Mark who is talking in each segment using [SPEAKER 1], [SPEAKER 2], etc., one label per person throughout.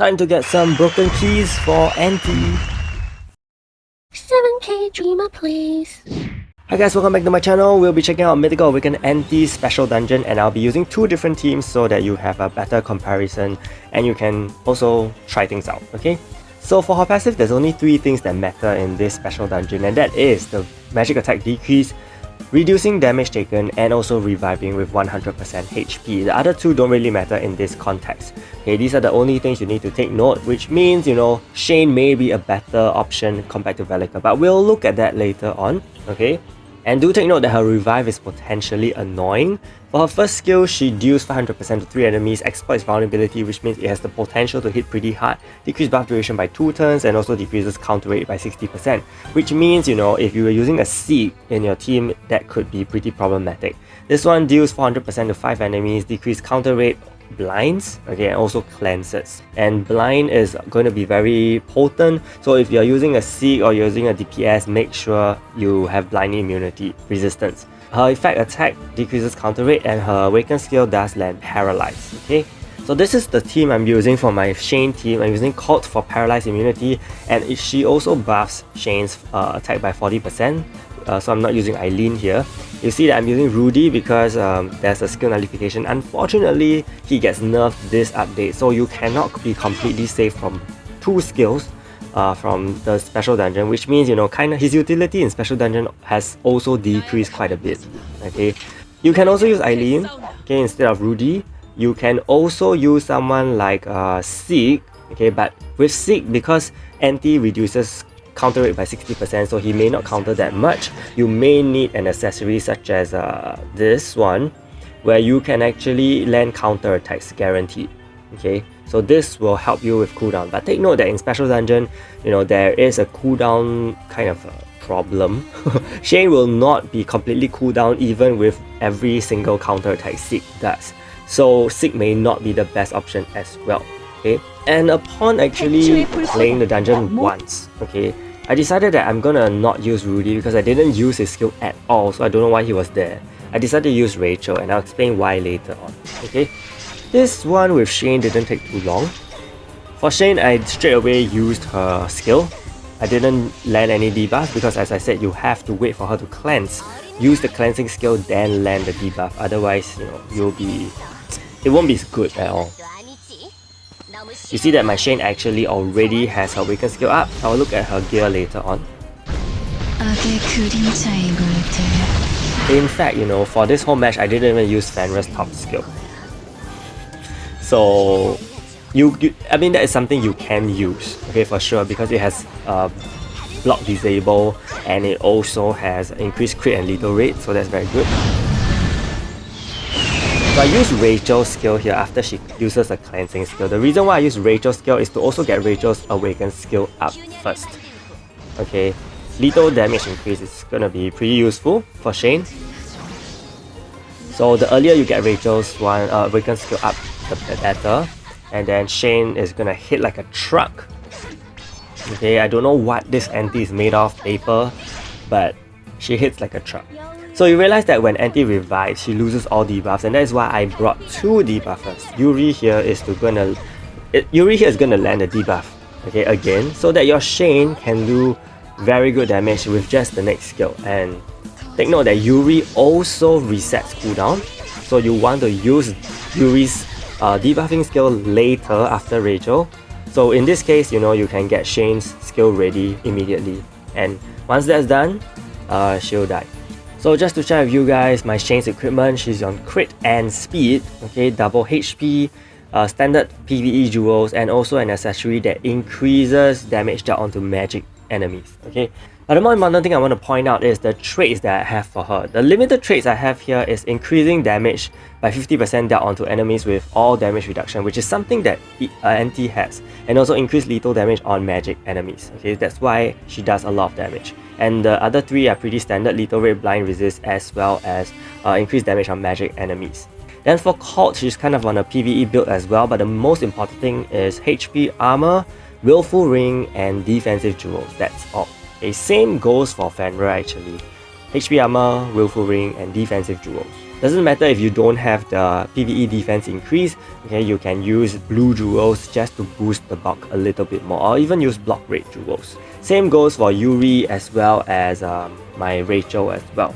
[SPEAKER 1] Time to get some broken keys for Ante.
[SPEAKER 2] 7K Dreamer, please.
[SPEAKER 1] Hi guys, welcome back to my channel. We'll be checking out Mythical Awaken Ante Special Dungeon, and I'll be using two different teams so that you have a better comparison and you can also try things out, okay? So for her passive, there's only three things that matter in this special dungeon, and that is the magic attack decrease, reducing damage taken, and also reviving with 100% HP. The other two don't really matter in this context. Okay, these are the only things you need to take note, which means, you know, Shane may be a better option compared to Velika, but we'll look at that later on, okay? And do take note that her revive is potentially annoying. For her first skill, she deals 500% to 3 enemies, exploits vulnerability, which means it has the potential to hit pretty hard, decrease buff duration by 2 turns, and also decreases counter rate by 60%. Which means, you know, if you were using a Seek in your team, that could be pretty problematic. This one deals 400% to 5 enemies, decrease counter rate, blinds, okay, and also cleanses. And blind is going to be very potent, so if you're using a Seek or you're using a DPS, make sure you have blind immunity resistance. Her effect attack decreases counter rate, and her awaken skill does land paralyzed, okay? So this is the team I'm using for my Shane team. I'm using Cult for paralyzed immunity, and she also buffs Shane's attack by 40%, so I'm not using Eileen here. You see that I'm using Rudy because there's a skill nullification. Unfortunately, he gets nerfed this update, so you cannot be completely safe from two skills from the special dungeon, which means, you know, kind of his utility in special dungeon has also decreased quite a bit, okay? You can also use Eileen, okay, instead of Rudy. You can also use someone like Seek, okay, but with Seek, because Ante reduces counter rate by 60%, so he may not counter that much. You may need an accessory such as this one, where you can actually land counter attacks guaranteed, okay? So this will help you with cooldown, but take note that in special dungeon, you know, there is a cooldown kind of problem. Shane will not be completely cooldown even with every single counter attack Seek does, so Seek may not be the best option as well, okay? And upon actually playing the dungeon once, okay, I decided that I'm gonna not use Rudy because I didn't use his skill at all, so I don't know why he was there. I decided to use Rachel, and I'll explain why later on, okay? This one with Shane didn't take too long. For Shane, I straight away used her skill. I didn't land any debuff because, as I said, you have to wait for her to cleanse. Use the cleansing skill, then land the debuff. Otherwise, you know, it won't be good at all. You see that my Shane actually already has her awaken skill up. I'll look at her gear later on. In fact, you know, for this whole match, I didn't even use Fenrir's top skill. So, I mean, that is something you can use, okay, for sure, because it has block disable, and it also has increased crit and lethal rate, so that's very good. So I use Rachel's skill here after she uses a cleansing skill. The reason why I use Rachel's skill is to also get Rachel's awaken skill up first. Okay, lethal damage increase is gonna be pretty useful for Shane. So the earlier you get Rachel's awaken skill up, the better. And then Shane is gonna hit like a truck. Okay, I don't know what this Ante is made of, paper, but she hits like a truck. So you realize that when Ante revives, she loses all debuffs, and that is why I brought two debuffers. Yuri here is gonna land a debuff, okay, again, so that your Shane can do very good damage with just the next skill. And take note that Yuri also resets cooldown, so you want to use Yuri's debuffing skill later after Rachel. So in this case, you know, you can get Shane's skill ready immediately, and once that's done, she'll die. So just to share with you guys my Shane's equipment, she's on crit and speed, okay, double HP, standard PvE jewels, and also an accessory that increases damage dealt onto magic enemies, okay? But the more important thing I want to point out is the traits that I have for her. The limited traits I have here is increasing damage by 50% dealt onto enemies with all damage reduction, which is something that Ante has, and also increased lethal damage on magic enemies, okay? That's why she does a lot of damage. And the other three are pretty standard: lethal rate, blind resist, as well as increased damage on magic enemies. Then for Cult, she's kind of on a PvE build as well, but the most important thing is HP, armor, willful ring, and defensive jewels. That's all. Okay, same goes for Fenrir actually. HP armor, willful ring, and defensive jewels. Doesn't matter if you don't have the PvE defense increase, okay, you can use blue jewels just to boost the bulk a little bit more, or even use block rate jewels. Same goes for Yuri as well as my Rachel as well.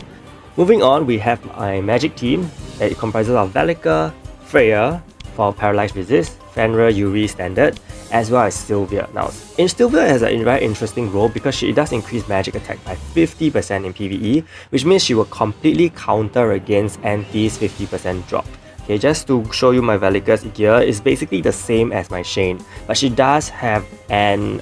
[SPEAKER 1] Moving on, we have my magic team. It comprises of Velika, Freya for Paralyzed Resist, Fenrir, Yuri Standard, as well as Sylvia. Now, Sylvia has a very interesting role because she does increase magic attack by 50% in PvE, which means she will completely counter against Ante's 50% drop. Okay, just to show you my Velika's gear, is basically the same as my Shane, but she does have an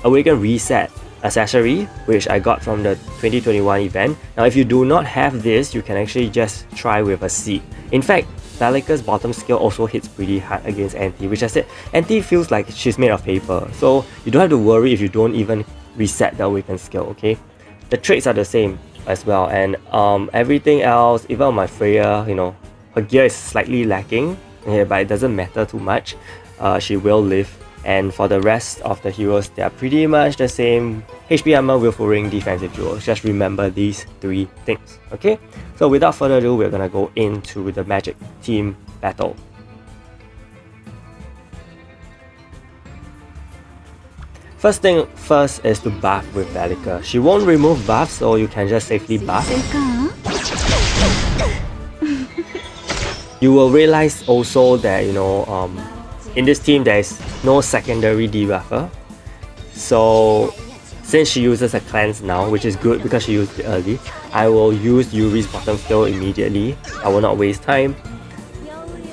[SPEAKER 1] Awaken Reset accessory, which I got from the 2021 event. Now, if you do not have this, you can actually just try with a seed. In fact, Velika's bottom skill also hits pretty hard against Ante, which I said, Ante feels like she's made of paper, so you don't have to worry if you don't even reset the Awaken skill, okay? The traits are the same as well, and everything else, even on my Freya, you know, her gear is slightly lacking, yeah, but it doesn't matter too much. She will live. And for the rest of the heroes, they are pretty much the same. HP armor, willful ring, defensive jewels. Just remember these 3 things, okay? So without further ado, we're gonna go into the magic team battle. First thing first is to buff with Velika. She won't remove buffs, so you can just safely buff. You will realize also that, you know, in this team there is no secondary debuffer. So since she uses a cleanse now, which is good because she used it early, I will use Yuri's bottom skill immediately. I will not waste time.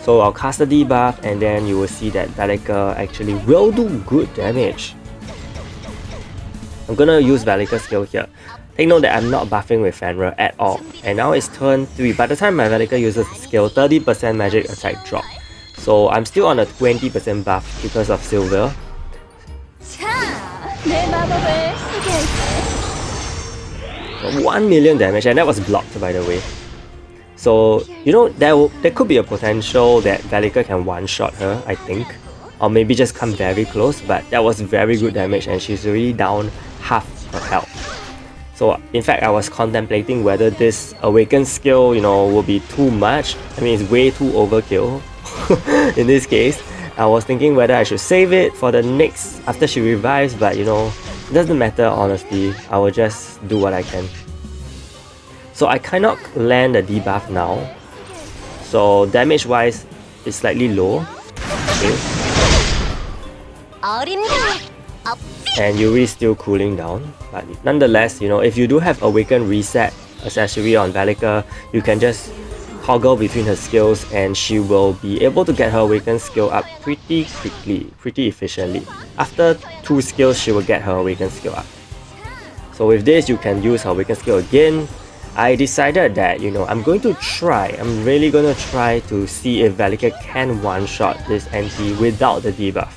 [SPEAKER 1] So I'll cast the debuff, and then you will see that Velika actually will do good damage. I'm gonna use Velika's skill here. Take note that I'm not buffing with Fenrir at all. And now it's turn 3. By the time my Velika uses the skill, 30% magic attack drop. So I'm still on a 20% buff because of Sylvia. 1 million damage, and that was blocked, by the way. So, you know, there could be a potential that Velika can one-shot her, I think. Or maybe just come very close, but that was very good damage, and she's already down half her health. So in fact, I was contemplating whether this Awaken skill, you know, will be too much. I mean, it's way too overkill in this case. I was thinking whether I should save it for the next, after she revives, but you know, it doesn't matter honestly. I will just do what I can. So I cannot land a debuff now. So damage wise, it's slightly low. Okay. And Yuri's still cooling down, but nonetheless, you know, if you do have Awaken Reset accessory on Velika, you can just toggle between her skills and she will be able to get her Awaken skill up pretty quickly, pretty efficiently. After 2 skills, she will get her Awaken skill up. So with this, you can use her Awaken skill again. I decided that, you know, I'm really going to try to see if Velika can one-shot this Ante without the debuff.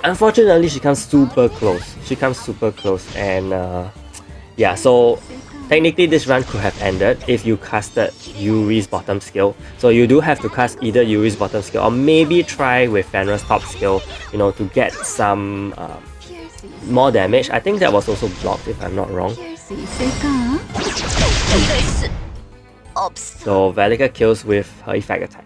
[SPEAKER 1] Unfortunately, she comes super close. And yeah, so technically this run could have ended if you casted Yuri's bottom skill. So you do have to cast either Yuri's bottom skill or maybe try with Fenrir's top skill, you know, to get some more damage. I think that was also blocked if I'm not wrong. So Velika kills with her effect attack.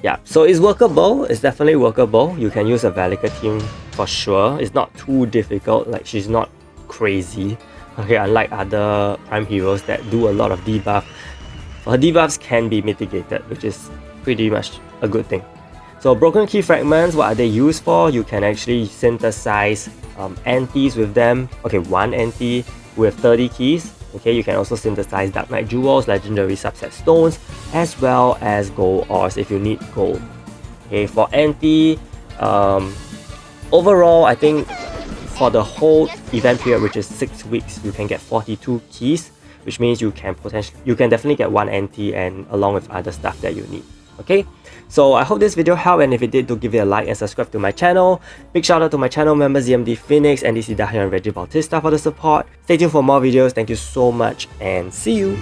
[SPEAKER 1] Yeah, so it's workable, it's definitely workable. You can use a Velika team for sure. It's not too difficult, like she's not crazy. Okay, unlike other prime heroes that do a lot of debuff. Her debuffs can be mitigated, which is pretty much a good thing. So broken key fragments, what are they used for? You can actually synthesize antes with them. Okay, 1 ante with 30 keys. Okay, you can also synthesize Dark Knight Jewels, Legendary Subset Stones, as well as Gold Ores if you need gold. Okay, for Ante, overall, I think for the whole event period, which is 6 weeks, you can get 42 keys, which means you can definitely get 1 Ante and along with other stuff that you need. Okay, so I hope this video helped, and if it did, do give it a like and subscribe to my channel. Big shout out to my channel members ZMD Phoenix, NDC Dahlia and Reggie Bautista for the support. Stay tuned for more videos. Thank you so much and see you!